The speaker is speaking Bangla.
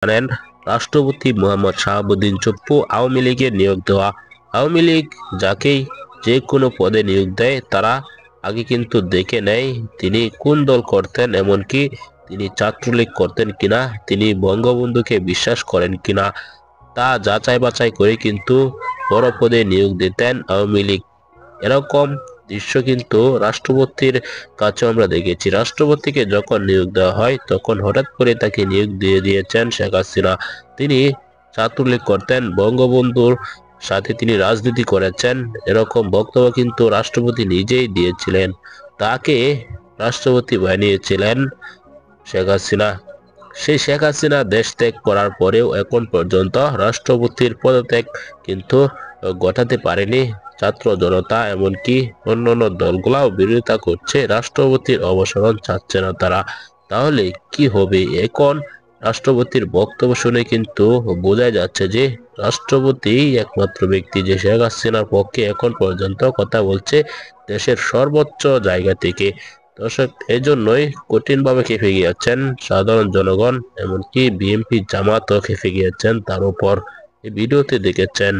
জানেন, রাষ্ট্রপতি মোহাম্মদ শাহাবুদ্দিন চুপ্পু আওয়ামী লীগের নিয়োগ দেওয়া। আওয়ামী লীগ যাকেই যে কোনো পদে নিয়োগ দেয় তারা আগে কিন্তু দেখে নেয় তিনি কোন দল করতেন, এমনকি তিনি ছাত্রলীগ করতেন কিনা, তিনি বঙ্গবন্ধুকে বিশ্বাস করেন কিনা, তা যাচাই বাছাই করে কিন্তু বড় পদে নিয়োগ দিতেন আওয়ামী লীগ। এরকম দৃশ্য কিন্তু রাষ্ট্রপতির কাছে আমরা দেখেছি। রাষ্ট্রপতিকে যখন নিয়োগ দেওয়া হয় তখন হঠাৎ করে তাকে নিয়োগ দিয়ে দিয়েছেন শেখ হাসিনা। তিনি ছাত্রলীগ করতেন, বঙ্গবন্ধুর সাথে তিনি রাজনীতি করেছেন, এরকম বক্তব্য কিন্তু রাষ্ট্রপতি নিজেই দিয়েছিলেন। তাকে রাষ্ট্রপতি বানিয়েছিলেন শেখ হাসিনা। সেই শেখ হাসিনা দেশ ত্যাগ করার পরেও এখন পর্যন্ত রাষ্ট্রপতির পদত্যাগ কিন্তু ঘটাতে পারেনি ছাত্র জনতা, এমনকি অন্যান্য দলগুলাও বিরোধিতা করছে, রাষ্ট্রপতির অবসরণ চাচ্ছে না তারা। তাহলে কি হবে এখন? রাষ্ট্রপতির বক্তব্য শুনে কিন্তু বোঝা যাচ্ছে যে রাষ্ট্রপতি একমাত্র ব্যক্তি যে শেখ হাসিনার পক্ষে এখন পর্যন্ত কথা বলছে দেশের সর্বোচ্চ জায়গা থেকে। দর্শক, এই জন্যই কঠিনভাবে খেপে গিয়েছেন সাধারণ জনগণ, এমনকি বিএনপি জামাতও খেপে গিয়েছেন তার উপর। এই ভিডিওতে দেখেছেন।